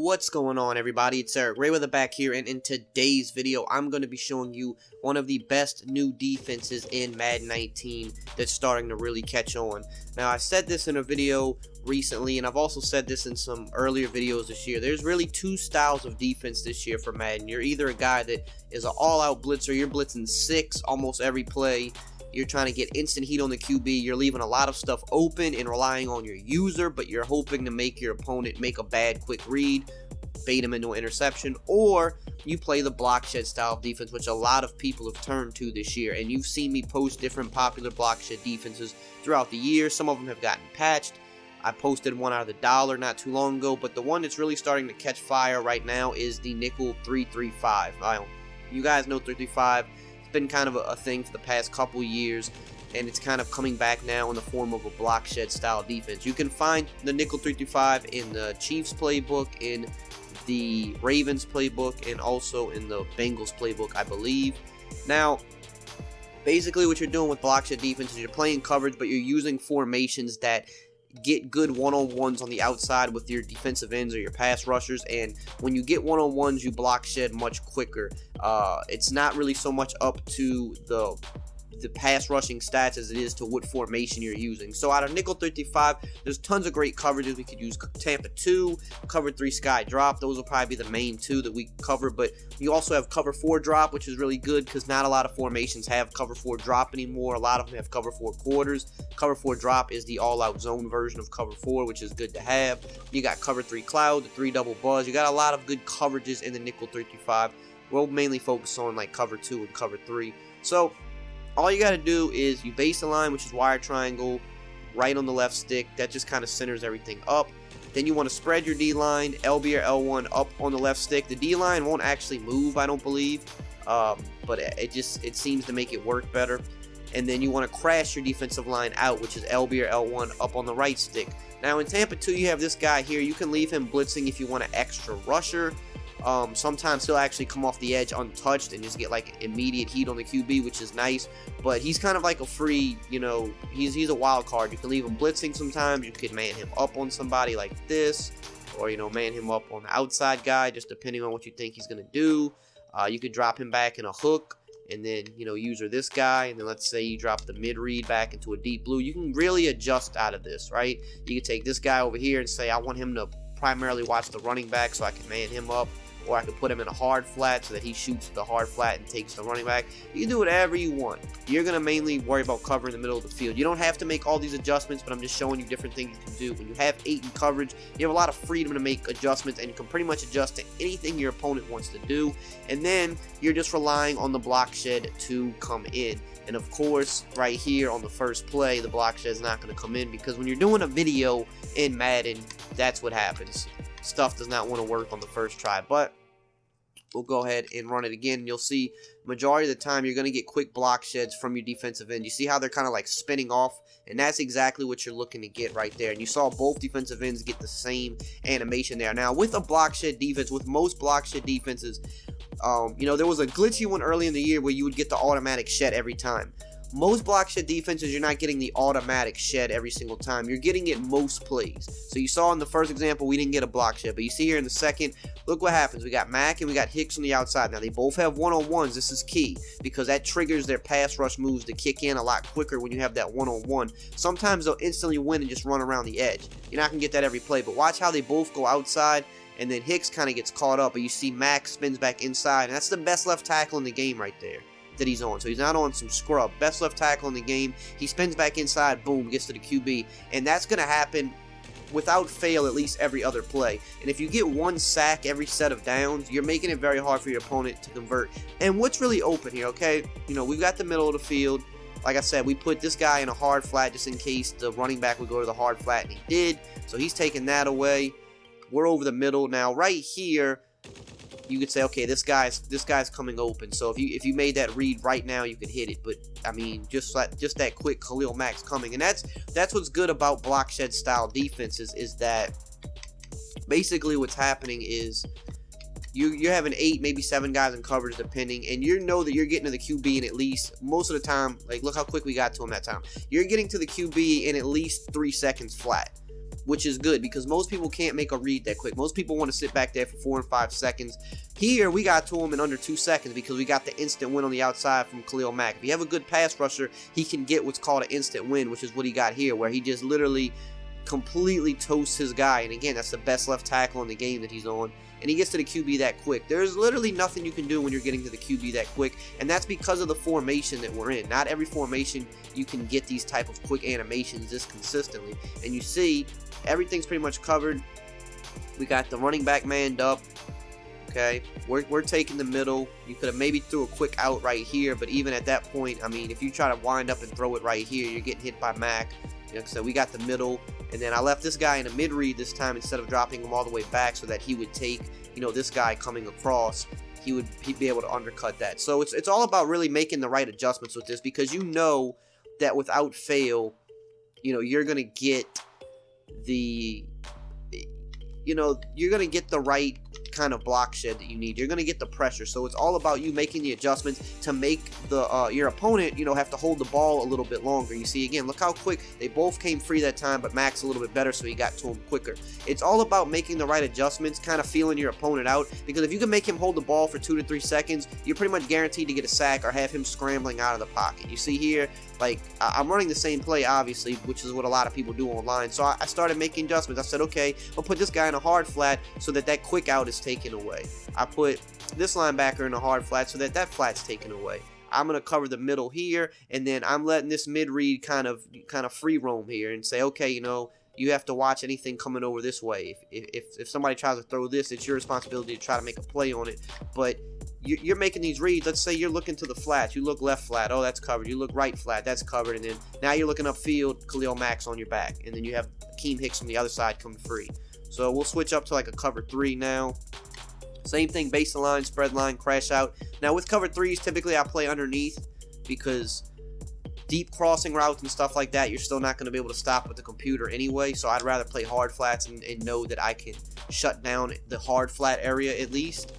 What's going on, everybody? It's EricRayweather back here, and in today's video I'm going to be showing you one of the best new defenses in Madden 19 that's starting to really catch on. Now, I said this in a video recently, and I've also said this in some earlier videos this year. There's really two styles of defense this year for Madden. You're either a guy that is an all-out blitzer, you're blitzing 6 almost every play. You're trying to get instant heat on the QB. You're leaving a lot of stuff open and relying on your user, but you're hoping to make your opponent make a bad quick read, bait him into an interception. Or you play the block shed style of defense, which a lot of people have turned to this year. And you've seen me post different popular block shed defenses throughout the year. Some of them have gotten patched. I posted one out of the dollar not too long ago, but the one that's really starting to catch fire right now is the nickel 335. You guys know 335. Been kind of a thing for the past couple years, and it's kind of coming back now in the form of a block shed style defense. You can find the nickel 335 in the Chiefs playbook, in the Ravens playbook, and also in the Bengals playbook, I believe. Now, basically what you're doing with block shed defense is you're playing coverage, but you're using formations that get good one-on-ones on the outside with your defensive ends or your pass rushers, and when you get one-on-ones, you block shed much quicker. It's not really so much up to the pass rushing stats as it is to what formation you're using. So out of nickel 335, there's tons of great coverages. We could use Tampa 2, cover 3 sky drop. Those will probably be the main two that we cover, but you also have cover 4 drop, which is really good because not a lot of formations have cover 4 drop anymore. A lot of them have cover 4 quarters. Cover 4 drop is the all-out zone version of cover 4, which is good to have. You got cover 3 cloud, the 3 double buzz. You got a lot of good coverages in the nickel 335. We'll mainly focus on like cover 2 and cover 3. So all you got to do is you base the line, which is wire triangle, right on the left stick. That just kind of centers everything up. Then you want to spread your D-line, LB or L1 up on the left stick. The D-line won't actually move, I don't believe, but it seems to make it work better. And then you want to crash your defensive line out, which is LB or L1 up on the right stick. Now in Tampa 2, you have this guy here. You can leave him blitzing if you want an extra rusher. Sometimes he'll actually come off the edge untouched and just get like immediate heat on the QB, which is nice. But he's kind of like a free, he's a wild card. You can leave him blitzing sometimes. You could man him up on somebody like this, or man him up on the outside guy, just depending on what you think he's gonna do. You could drop him back in a hook, and then user this guy, and then let's say you drop the mid read back into a deep blue. You can really adjust out of this, right? You can take this guy over here and say I want him to primarily watch the running back so I can man him up. Or I could put him in a hard flat so that he shoots the hard flat and takes the running back. You can do whatever you want. You're going to mainly worry about covering the middle of the field. You don't have to make all these adjustments, but I'm just showing you different things you can do. When you have 8 in coverage, you have a lot of freedom to make adjustments, and you can pretty much adjust to anything your opponent wants to do. And then you're just relying on the block shed to come in. And of course, right here on the first play, the block shed is not going to come in, because when you're doing a video in Madden, that's what happens. Stuff does not want to work on the first try, but we'll go ahead and run it again, and you'll see majority of the time you're going to get quick block sheds from your defensive end. You see how they're kind of like spinning off, and that's exactly what you're looking to get right there. And you saw both defensive ends get the same animation there. Now with a block shed defense, with most block shed defenses, there was a glitchy one early in the year where you would get the automatic shed every time. Most block shed defenses, you're not getting the automatic shed every single time. You're getting it most plays. So you saw in the first example, we didn't get a block shed. But you see here in the second, look what happens. We got Mack and we got Hicks on the outside. Now, they both have one-on-ones. This is key because that triggers their pass rush moves to kick in a lot quicker when you have that one-on-one. Sometimes they'll instantly win and just run around the edge. You're not going to get that every play. But watch how they both go outside, and then Hicks kind of gets caught up. But you see Mack spins back inside, and that's the best left tackle in the game right there that he's on. So he's not on some scrub. Best left tackle in the game. He spins back inside, boom, gets to the QB. And that's going to happen without fail at least every other play. And if you get 1 sack every set of downs, you're making it very hard for your opponent to convert. And what's really open here, okay? We've got the middle of the field. Like I said, we put this guy in a hard flat just in case the running back would go to the hard flat, and he did. So he's taking that away. We're over the middle. Now right here, you could say, okay, this guy's coming open. So if you made that read right now, you could hit it. But I mean, just that quick Khalil Mack's coming, and that's what's good about block shed style defenses, is that basically what's happening is you're having 8, maybe 7 guys in coverage depending, and you know that you're getting to the QB in at least, most of the time, like look how quick we got to him that time. You're getting to the QB in at least 3 seconds flat. which is good because most people can't make a read that quick. Most people want to sit back there for 4 and 5 seconds. Here, we got to him in under 2 seconds because we got the instant win on the outside from Khalil Mack. If you have a good pass rusher, he can get what's called an instant win, which is what he got here, where he just literally completely toasts his guy. And again, that's the best left tackle in the game that he's on. And he gets to the QB that quick. There's literally nothing you can do when you're getting to the QB that quick, and that's because of the formation that we're in. Not every formation you can get these type of quick animations this consistently. And you see, everything's pretty much covered. We got the running back manned up. Okay, we're taking the middle. You could have maybe threw a quick out right here, but even at that point, I mean, if you try to wind up and throw it right here, you're getting hit by Mack. You know, so we got the middle, and then I left this guy in a mid-read this time instead of dropping him all the way back so that he would take, you know, this guy coming across. He'd be able to undercut that. So it's all about really making the right adjustments with this, because you know that without fail, you know, you're gonna get the, you know, you're gonna get the right kind of block shed that you need. You're gonna get the pressure. So it's all about you making the adjustments to make the your opponent, you know, have to hold the ball a little bit longer. You see, again, look how quick they both came free that time, but Mack's a little bit better, so he got to him quicker. It's all about making the right adjustments, kind of feeling your opponent out, because if you can make him hold the ball for 2 to 3 seconds, you're pretty much guaranteed to get a sack or have him scrambling out of the pocket. You see here, like, I'm running the same play, obviously, which is what a lot of people do online. So I started making adjustments. I said, okay, I'll put this guy in a hard flat so that that quick out is taken away. I put this linebacker in a hard flat so that that flat's taken away. I'm going to cover the middle here, and then I'm letting this mid-read kind of free roam here and say, okay, you know, you have to watch anything coming over this way. If somebody tries to throw this, it's your responsibility to try to make a play on it. But you're making these reads. Let's say you're looking to the flats. You look left flat. Oh, that's covered. You look right flat. That's covered. And then now you're looking upfield. Khalil Mack's on your back. And then you have Akeem Hicks from the other side coming free. So we'll switch up to like a cover 3 now. Same thing, base the line, spread line, crash out. Now with cover 3s, typically I play underneath because deep crossing routes and stuff like that, you're still not going to be able to stop with the computer anyway. So I'd rather play hard flats and know that I can shut down the hard flat area at least,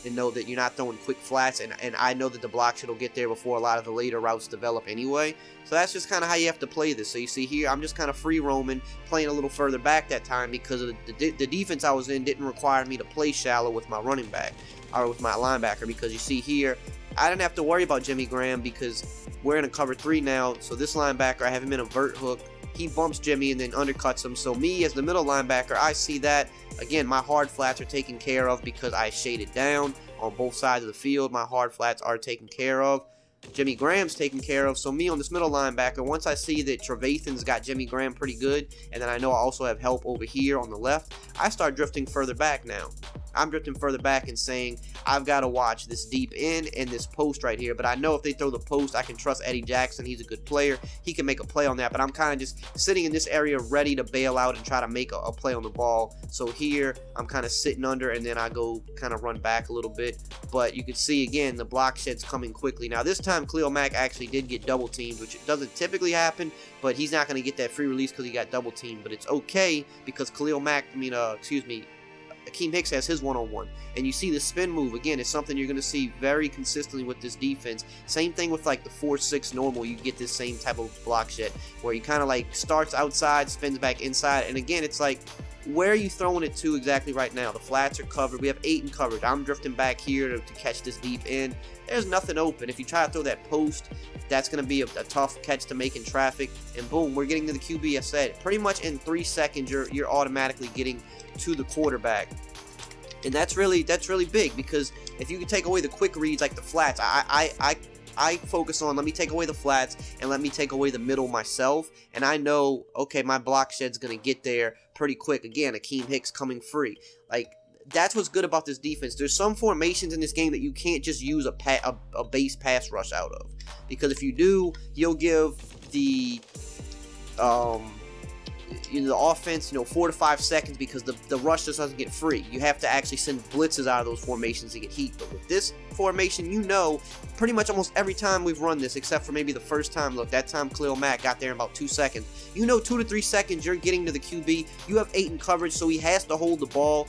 and know that you're not throwing quick flats, and I know that the block shit will get there before a lot of the later routes develop anyway. So that's just kind of how you have to play this. So you see here, I'm just kind of free roaming, playing a little further back that time because of the defense I was in didn't require me to play shallow with my running back or with my linebacker, because you see here, I didn't have to worry about Jimmy Graham because we're in a cover 3 now. So this linebacker, I have him in a vert hook. He bumps Jimmy and then undercuts him. So me as the middle linebacker, I see that. Again, my hard flats are taken care of because I shaded down on both sides of the field. My hard flats are taken care of. Jimmy Graham's taken care of. So me on this middle linebacker, once I see that Trevathan's got Jimmy Graham pretty good, and then I know I also have help over here on the left, I start drifting further back now. I'm drifting further back and saying, I've got to watch this deep end and this post right here. But I know if they throw the post, I can trust Eddie Jackson. He's a good player. He can make a play on that. But I'm kind of just sitting in this area ready to bail out and try to make a play on the ball. So here, I'm kind of sitting under, and then I go kind of run back a little bit. But you can see, again, the block shed's coming quickly. Now, this time, Khalil Mack actually did get double teamed, which doesn't typically happen. But he's not going to get that free release because he got double teamed. But it's okay because Akeem Hicks has his one-on-one. And you see the spin move, again, it's something you're going to see very consistently with this defense. Same thing with like the 4-6 normal, you get this same type of block shed where he kind of like starts outside, spins back inside, and again, it's like, where are you throwing it to exactly right now? The flats are covered. We have 8 and covered. I'm drifting back here to catch this deep end. There's nothing open. If you try to throw that post, that's going to be a tough catch to make in traffic. And boom, we're getting to the QB. I said, pretty much in 3 seconds, you're automatically getting to the quarterback. And that's really big, because if you can take away the quick reads like the flats, I focus on, let me take away the flats and let me take away the middle myself, and I know, okay, my block shed's going to get there pretty quick. Again, Akeem Hicks coming free. Like, that's what's good about this defense. There's some formations in this game that you can't just use a base pass rush out of, because if you do, you'll give the the offense, 4 to 5 seconds, because the rush just doesn't get free. You have to actually send blitzes out of those formations to get heat. But with this formation, pretty much almost every time we've run this, except for maybe the first time, look, that time Khalil Mack got there in about 2 seconds. 2 to 3 seconds, you're getting to the QB. You have 8 in coverage, so he has to hold the ball.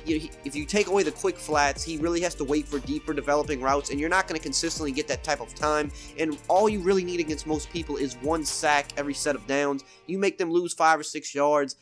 If you take away the quick flats, he really has to wait for deeper developing routes, and you're not going to consistently get that type of time. And all you really need against most people is 1 sack every set of downs. You make them lose 5 or 6 yards,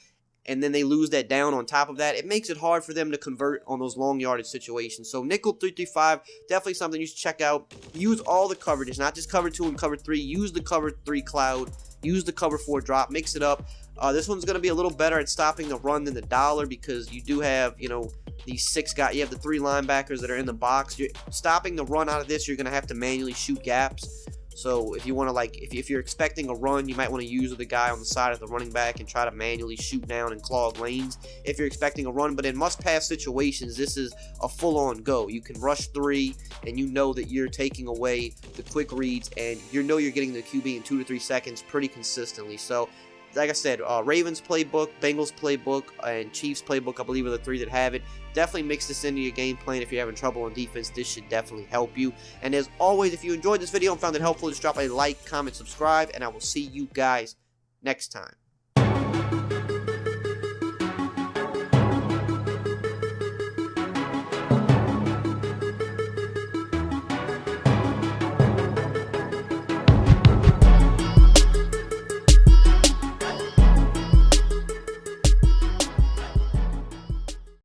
and then they lose that down on top of that, it makes it hard for them to convert on those long yardage situations. So nickel 3-3-5, definitely something you should check out. Use all the coverages, not just cover 2 and cover 3. Use the cover 3 cloud. Use the cover 4 drop. Mix it up. This one's going to be a little better at stopping the run than the dollar, because you do have, you know, these 6 guys. You have the 3 linebackers that are in the box. You're stopping the run out of this. You're going to have to manually shoot gaps. So if you want to, like, if you're expecting a run, you might want to use the guy on the side of the running back and try to manually shoot down and clog lanes if you're expecting a run. But in must-pass situations, this is a full-on go. You can rush 3, and you know that you're taking away the quick reads, and you know you're getting the QB in 2 to 3 seconds pretty consistently. So, like I said, Ravens playbook, Bengals playbook, and Chiefs playbook, I believe, are the 3 that have it. Definitely mix this into your game plan if you're having trouble on defense. This should definitely help you. And as always, if you enjoyed this video and found it helpful, just drop a like, comment, subscribe, and I will see you guys next time.